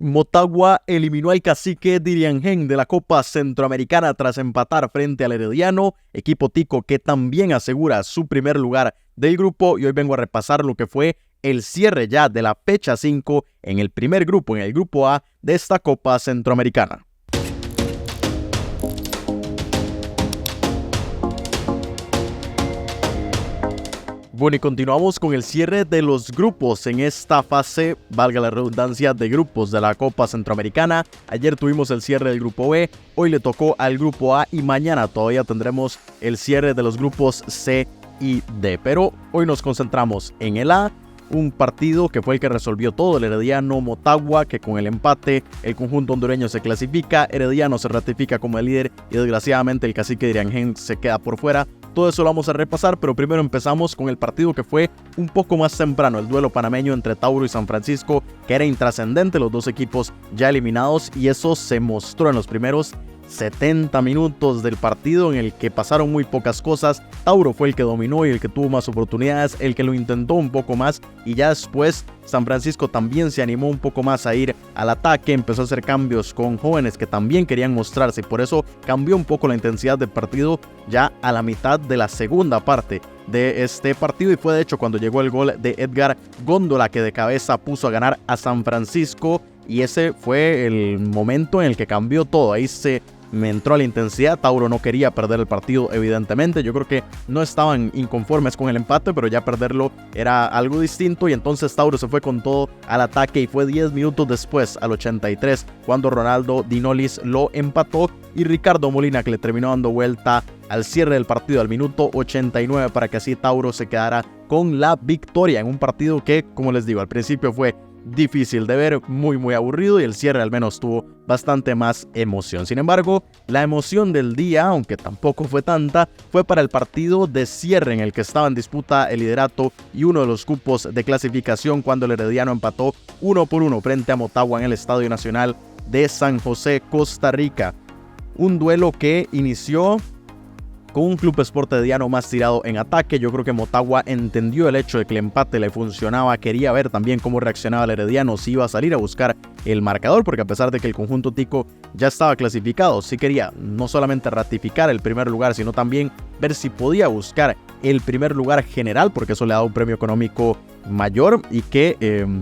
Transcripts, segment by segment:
Motagua eliminó al cacique Diriangén de la Copa Centroamericana tras empatar frente al Herediano, equipo tico que también asegura su primer lugar del grupo, y hoy vengo a repasar lo que fue el cierre ya de la fecha 5 en el primer grupo, en el grupo A de esta Copa Centroamericana. Bueno, y continuamos con el cierre de los grupos en esta fase, valga la redundancia, de grupos de la Copa Centroamericana. Ayer tuvimos el cierre del grupo B, hoy le tocó al grupo A y mañana todavía tendremos el cierre de los grupos C y D. Pero hoy nos concentramos en el A, un partido que fue el que resolvió todo, el Herediano Motagua, que con el empate el conjunto hondureño se clasifica, Herediano se ratifica como el líder y desgraciadamente el cacique Diriangén se queda por fuera. Todo eso lo vamos a repasar, pero primero empezamos con el partido que fue un poco más temprano, el duelo panameño entre Tauro y San Francisco, que era intrascendente, los dos equipos ya eliminados, y eso se mostró en los primeros 70 minutos del partido, en el que pasaron muy pocas cosas. Tauro fue el que dominó y el que tuvo más oportunidades, el que lo intentó un poco más, y ya después San Francisco también se animó un poco más a ir al ataque, empezó a hacer cambios con jóvenes que también querían mostrarse, y por eso cambió un poco la intensidad del partido ya a la mitad de la segunda parte de este partido, y fue de hecho cuando llegó el gol de Edgar Góndola, que de cabeza puso a ganar a San Francisco, y ese fue el momento en el que cambió todo. Ahí me entró a la intensidad. Tauro no quería perder el partido, evidentemente. Yo creo que no estaban inconformes con el empate, pero ya perderlo era algo distinto, y entonces Tauro se fue con todo al ataque, y fue 10 minutos después, al 83, cuando Ronaldo Dinolis lo empató, y Ricardo Molina, que le terminó dando vuelta al cierre del partido al minuto 89, para que así Tauro se quedara con la victoria en un partido que, como les digo, al principio fue difícil de ver, muy aburrido, y el cierre al menos tuvo bastante más emoción. Sin embargo, la emoción del día, aunque tampoco fue tanta, fue para el partido de cierre en el que estaba en disputa el liderato y uno de los cupos de clasificación, cuando el Herediano empató 1-1 frente a Motagua en el Estadio Nacional de San José, Costa Rica. Un duelo que inició con un Club Sport Herediano más tirado en ataque. Yo creo que Motagua entendió el hecho de que el empate le funcionaba, quería ver también cómo reaccionaba el Herediano, si iba a salir a buscar el marcador, porque a pesar de que el conjunto tico ya estaba clasificado, sí quería no solamente ratificar el primer lugar, sino también ver si podía buscar el primer lugar general, porque eso le daba un premio económico mayor, y que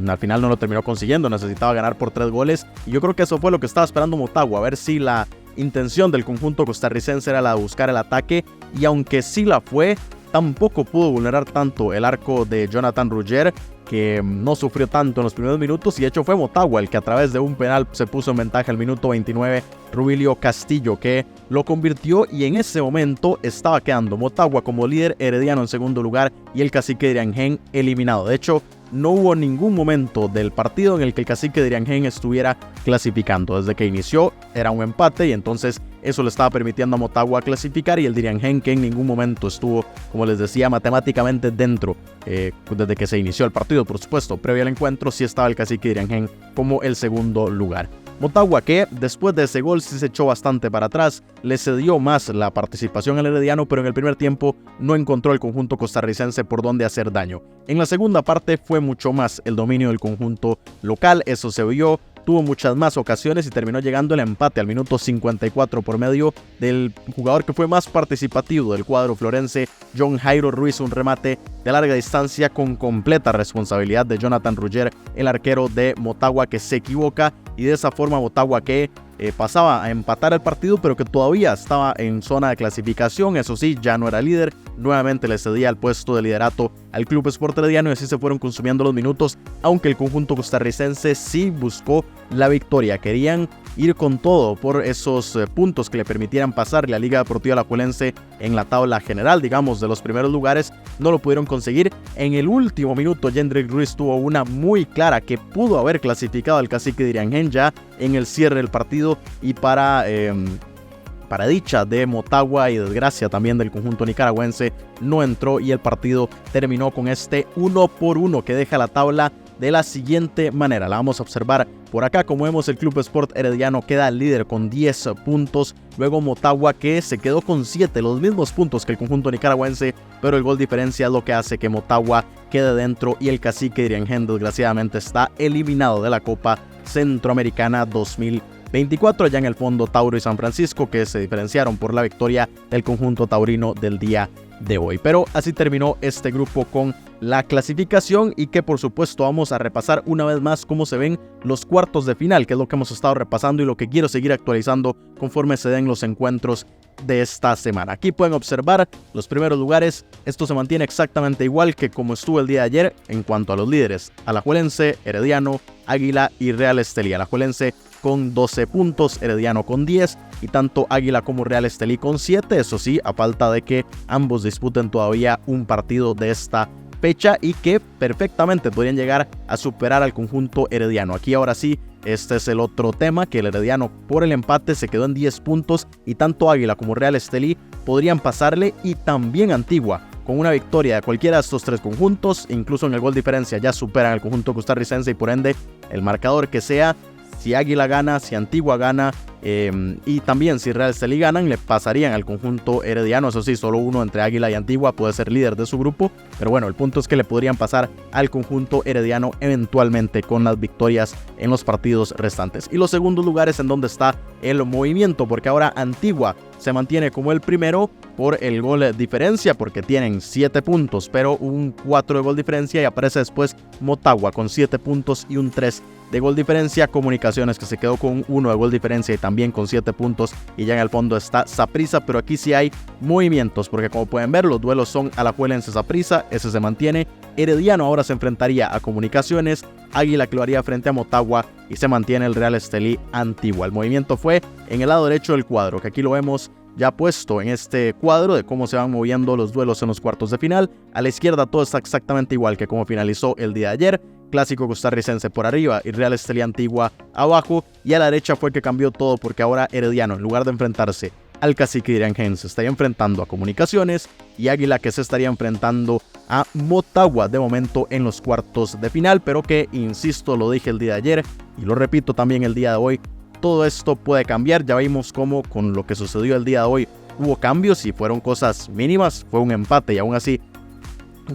al final no lo terminó consiguiendo. Necesitaba ganar por 3 goles, y yo creo que eso fue lo que estaba esperando Motagua, a ver si la intención del conjunto costarricense era la de buscar el ataque, y aunque sí la fue, tampoco pudo vulnerar tanto el arco de Jonathan Rugger, que no sufrió tanto en los primeros minutos, y de hecho fue Motagua el que a través de un penal se puso en ventaja al minuto 29, Rubilio Castillo, que lo convirtió, y en ese momento estaba quedando Motagua como líder, Herediano en segundo lugar y el cacique Diriangén eliminado. De hecho, no hubo ningún momento del partido en el que el cacique Diriangén estuviera clasificando. Desde que inició era un empate, y entonces eso le estaba permitiendo a Motagua clasificar, y el Diriangén, que en ningún momento estuvo, como les decía, matemáticamente dentro desde que se inició el partido, por supuesto, previo al encuentro, sí estaba el cacique Diriangén como el segundo lugar. Motagua, que después de ese gol sí se echó bastante para atrás, le cedió más la participación al Herediano, pero en el primer tiempo no encontró el conjunto costarricense por dónde hacer daño. En la segunda parte fue mucho más el dominio del conjunto local, eso se vio. Tuvo muchas más ocasiones y terminó llegando el empate al minuto 54 por medio del jugador que fue más participativo del cuadro florense, John Jairo Ruiz, un remate de larga distancia con completa responsabilidad de Jonathan Rugger, el arquero de Motagua, que se equivoca, y de esa forma Motagua, que pasaba a empatar el partido, pero que todavía estaba en zona de clasificación, eso sí, ya no era líder, nuevamente le cedía el puesto de liderato al Club Sport Herediano, y así se fueron consumiendo los minutos, aunque el conjunto costarricense sí buscó la victoria. Querían ir con todo por esos puntos que le permitieran pasar la Liga Deportiva Alajuelense en la tabla general, digamos, de los primeros lugares. No lo pudieron conseguir. En el último minuto, Jendrik Ruiz tuvo una muy clara que pudo haber clasificado al cacique Diriangén ya en el cierre del partido, y para dicha de Motagua y desgracia también del conjunto nicaragüense, no entró, y el partido terminó con este 1-1 que deja la tabla de la siguiente manera. La vamos a observar por acá. Como vemos, el Club Sport Herediano queda líder con 10 puntos. Luego Motagua, que se quedó con 7, los mismos puntos que el conjunto nicaragüense, pero el gol diferencia es lo que hace que Motagua quede dentro, y el cacique Diriangén desgraciadamente está eliminado de la Copa Centroamericana 2024, allá en el fondo Tauro y San Francisco, que se diferenciaron por la victoria del conjunto taurino del día de hoy. Pero así terminó este grupo con la clasificación, y que por supuesto vamos a repasar una vez más cómo se ven los cuartos de final, que es lo que hemos estado repasando y lo que quiero seguir actualizando conforme se den los encuentros de esta semana. Aquí pueden observar los primeros lugares. Esto se mantiene exactamente igual que como estuvo el día de ayer en cuanto a los líderes: Alajuelense, Herediano, Águila y Real Estelí. Alajuelense con 12 puntos, Herediano con 10 y tanto Águila como Real Estelí con 7. Eso sí, a falta de que ambos disputen todavía un partido de esta fecha, y que perfectamente podrían llegar a superar al conjunto herediano. Aquí ahora sí, este es el otro tema, que el Herediano por el empate se quedó en 10 puntos y tanto Águila como Real Estelí podrían pasarle, y también Antigua con una victoria de cualquiera de estos tres conjuntos, incluso en el gol diferencia ya superan al conjunto costarricense, y por ende el marcador que sea, si Águila gana, si Antigua gana y también si Real Estelí ganan, le pasarían al conjunto herediano. Eso sí, solo uno entre Águila y Antigua puede ser líder de su grupo, pero bueno, el punto es que le podrían pasar al conjunto herediano eventualmente con las victorias en los partidos restantes. Y los segundos lugares en donde está el movimiento, porque ahora Antigua se mantiene como el primero por el gol de diferencia, porque tienen 7 puntos, pero un 4 de gol diferencia, y aparece después Motagua con 7 puntos y un 3 de gol diferencia. Comunicaciones, que se quedó con 1 de gol diferencia y también con 7 puntos, y ya en el fondo está Saprissa, pero aquí sí hay movimientos, porque como pueden ver, los duelos son Alajuelense Saprissa, ese se mantiene. Herediano ahora se enfrentaría a Comunicaciones, Águila que lo haría frente a Motagua, y se mantiene el Real Estelí Antigua. El movimiento fue en el lado derecho del cuadro, que aquí lo vemos ya puesto en este cuadro de cómo se van moviendo los duelos en los cuartos de final. A la izquierda todo está exactamente igual que como finalizó el día de ayer: Clásico costarricense por arriba y Real Estelí Antigua abajo, y a la derecha fue que cambió todo, porque ahora Herediano, en lugar de enfrentarse al Cacique Iriangén, se estaría enfrentando a Comunicaciones, y Águila que se estaría enfrentando a Motagua de momento en los cuartos de final, pero que, insisto, lo dije el día de ayer y lo repito también el día de hoy, todo esto puede cambiar. Ya vimos cómo con lo que sucedió el día de hoy hubo cambios y fueron cosas mínimas, fue un empate y aún así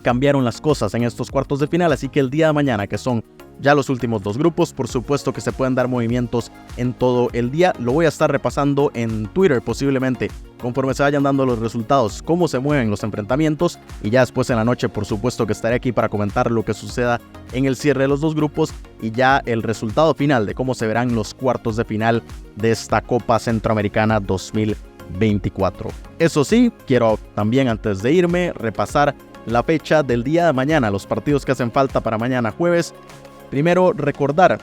cambiaron las cosas en estos cuartos de final. Así que el día de mañana, que son ya los últimos dos grupos, por supuesto que se pueden dar movimientos en todo el día. Lo voy a estar repasando en Twitter posiblemente conforme se vayan dando los resultados, cómo se mueven los enfrentamientos, y ya después en la noche por supuesto que estaré aquí para comentar lo que suceda en el cierre de los dos grupos y ya el resultado final de cómo se verán los cuartos de final de esta Copa Centroamericana 2024. Eso sí, quiero también, antes de irme, repasar la fecha del día de mañana, los partidos que hacen falta para mañana jueves. Primero, recordar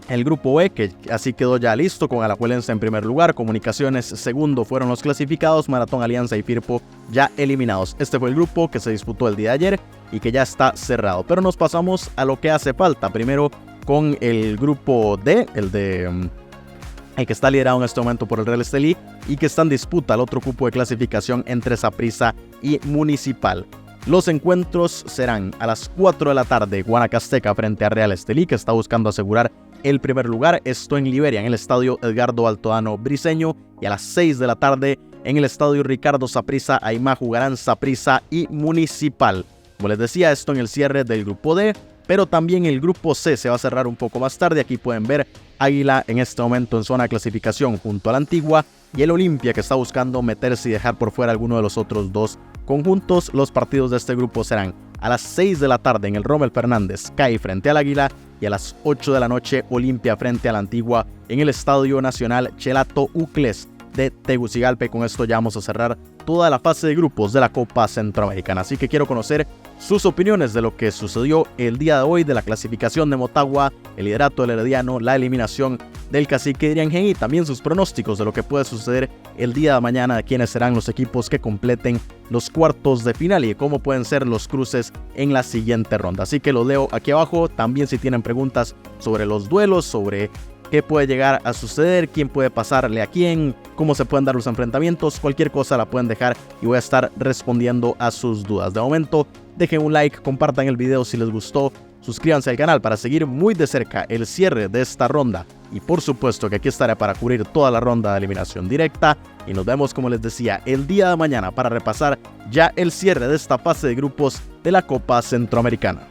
el grupo E, que así quedó ya listo, con Alajuelense en primer lugar, Comunicaciones segundo fueron los clasificados, Maratón, Alianza y Firpo ya eliminados. Este fue el grupo que se disputó el día de ayer y que ya está cerrado. Pero nos pasamos a lo que hace falta. Primero con el grupo D, el que está liderado en este momento por el Real Estelí y que está en disputa el otro cupo de clasificación entre Saprissa y Municipal. Los encuentros serán a las 4 de la tarde, Guanacasteca frente a Real Estelí, que está buscando asegurar el primer lugar. Esto en Liberia, en el estadio Edgardo Altodano Briceño. Y a las 6 de la tarde, en el estadio Ricardo Saprissa Aimá, jugarán Saprissa y Municipal. Como les decía, esto en el cierre del grupo D, pero también el grupo C se va a cerrar un poco más tarde. Aquí pueden ver Águila en este momento en zona de clasificación junto a la Antigua, y el Olimpia que está buscando meterse y dejar por fuera alguno de los otros dos conjuntos. Los partidos de este grupo serán a las 6 de la tarde en el Rommel Fernández, CAI frente al Águila, y a las 8 de la noche Olimpia frente a la Antigua en el Estadio Nacional Chelato Ucles de Tegucigalpa. Con esto ya vamos a cerrar toda la fase de grupos de la Copa Centroamericana. Así que quiero conocer sus opiniones de lo que sucedió el día de hoy, de la clasificación de Motagua, el liderato del Herediano, la eliminación del Cacique Iriangén, y también sus pronósticos de lo que puede suceder el día de mañana, de quiénes serán los equipos que completen los cuartos de final y cómo pueden ser los cruces en la siguiente ronda. Así que los leo aquí abajo. También si tienen preguntas sobre los duelos, sobre qué puede llegar a suceder, quién puede pasarle a quién, cómo se pueden dar los enfrentamientos, cualquier cosa la pueden dejar y voy a estar respondiendo a sus dudas. De momento, dejen un like, compartan el video si les gustó, suscríbanse al canal para seguir muy de cerca el cierre de esta ronda, y por supuesto que aquí estaré para cubrir toda la ronda de eliminación directa, y nos vemos, como les decía, el día de mañana para repasar ya el cierre de esta fase de grupos de la Copa Centroamericana.